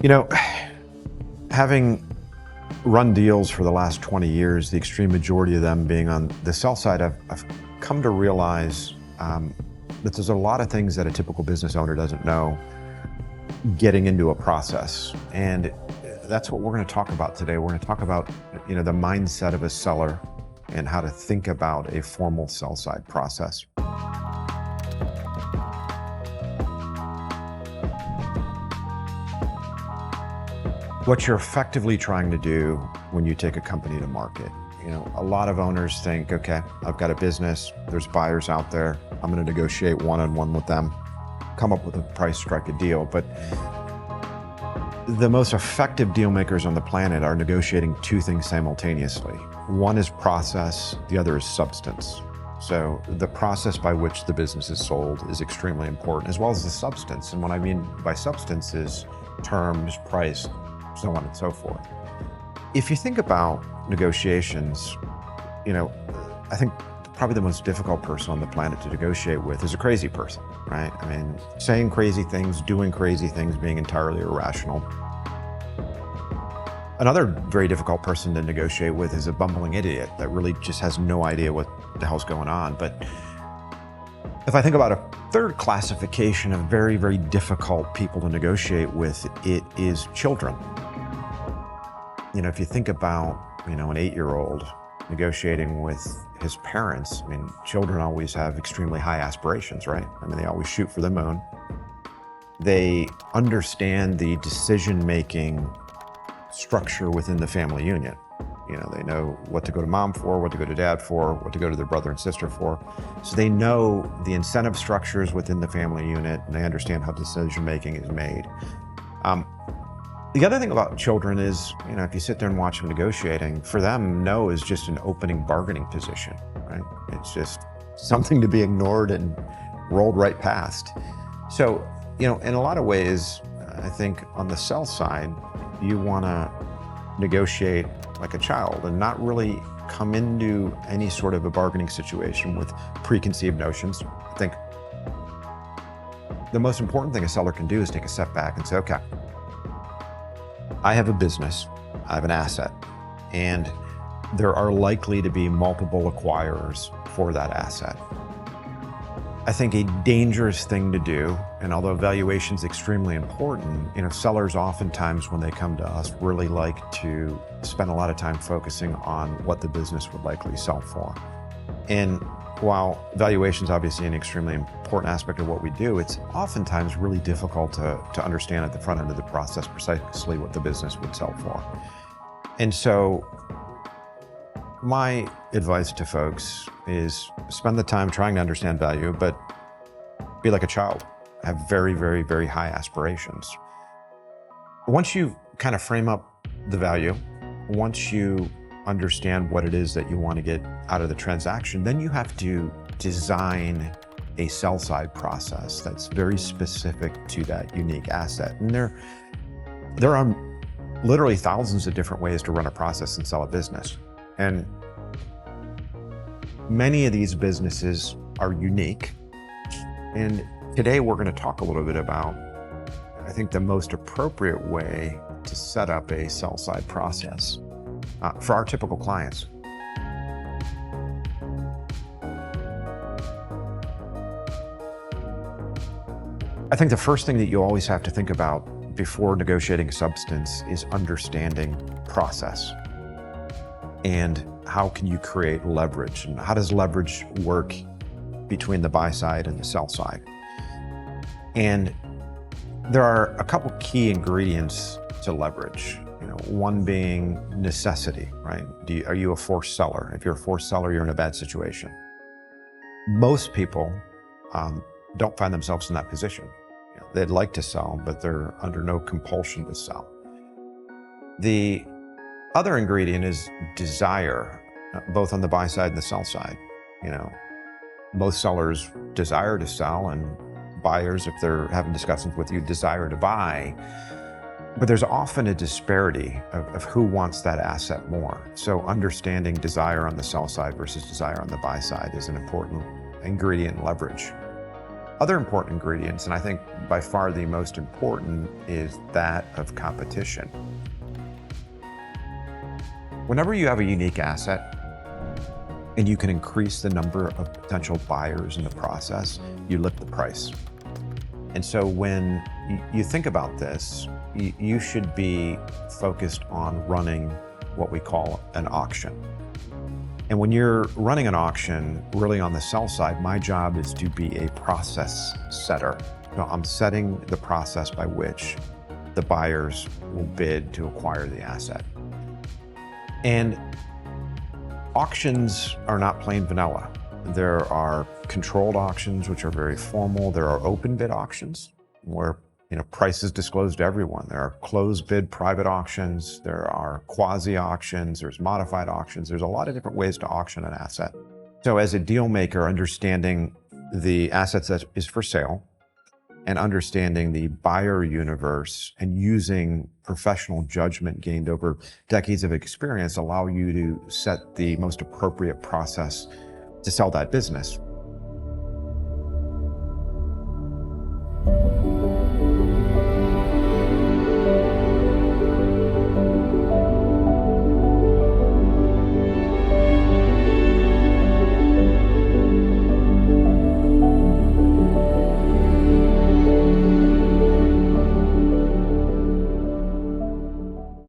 You know, having run deals for the last 20 years, the extreme majority of them being on the sell side, I've come to realize that there's a lot of things that a typical business owner doesn't know getting into a process. And that's what we're going to talk about today. We're going to talk about, the mindset of a seller and how to think about a formal sell side process. What you're effectively trying to do when you take a company to market. A lot of owners think, okay, I've got a business, there's buyers out there, I'm going to negotiate one-on-one with them, come up with a price, strike a deal. But the most effective deal makers on the planet are negotiating two things simultaneously. One is process, the other is substance. So the process by which the business is sold is extremely important, as well as the substance. And what I mean by substance is terms, price, so on and so forth. If you think about negotiations, I think probably the most difficult person on the planet to negotiate with is a crazy person, right? I mean, saying crazy things, doing crazy things, being entirely irrational. Another very difficult person to negotiate with is a bumbling idiot that really just has no idea what the hell's going on. But if I think about a third classification of very, very difficult people to negotiate with, it is children. If you think about, an 8-year-old negotiating with his parents, children always have extremely high aspirations, right? They always shoot for the moon. They understand the decision-making structure within the family unit. They know what to go to mom for, what to go to dad for, what to go to their brother and sister for. So they know the incentive structures within the family unit, and they understand how decision-making is made. The other thing about children is, if you sit there and watch them negotiating, for them, no is just an opening bargaining position, right? It's just something to be ignored and rolled right past. So, in a lot of ways, I think on the sell side, you want to negotiate like a child and not really come into any sort of a bargaining situation with preconceived notions. I think the most important thing a seller can do is take a step back and say, okay, I have a business, I have an asset, and there are likely to be multiple acquirers for that asset. I think a dangerous thing to do, and although valuation is extremely important, sellers oftentimes when they come to us really like to spend a lot of time focusing on what the business would likely sell for. And while valuation is obviously an extremely important aspect of what we do, it's oftentimes really difficult to understand at the front end of the process precisely what the business would sell for. And so my advice to folks is spend the time trying to understand value, but be like a child. Have very, very, very high aspirations. Once you kind of frame up the value, once you understand what it is that you want to get out of the transaction, then you have to design a sell side process that's very specific to that unique asset. And there are literally thousands of different ways to run a process and sell a business. And many of these businesses are unique. And today we're going to talk a little bit about, I think, the most appropriate way to set up a sell side process for our typical clients. I think the first thing that you always have to think about before negotiating substance is understanding process. And how can you create leverage? And how does leverage work between the buy side and the sell side? And there are a couple key ingredients to leverage. One being necessity, right? Are you a forced seller? If you're a forced seller, you're in a bad situation. Most people don't find themselves in that position. They'd like to sell, but they're under no compulsion to sell. The other ingredient is desire, both on the buy side and the sell side. Most sellers desire to sell, and buyers, if they're having discussions with you, desire to buy. But there's often a disparity of who wants that asset more. So understanding desire on the sell side versus desire on the buy side is an important ingredient in leverage. other important ingredients, and I think by far the most important, is that of competition. Whenever you have a unique asset and you can increase the number of potential buyers in the process, you lift the price. And so when you think about this, you should be focused on running what we call an auction. And when you're running an auction, really on the sell side, my job is to be a process setter. So I'm setting the process by which the buyers will bid to acquire the asset. And auctions are not plain vanilla. There are controlled auctions, which are very formal. There are open bid auctions where price is disclosed to everyone. There are closed bid private auctions. There are quasi auctions. There's modified auctions. There's a lot of different ways to auction an asset. So as a deal maker, understanding the assets that is for sale and understanding the buyer universe and using professional judgment gained over decades of experience allow you to set the most appropriate process to sell that business.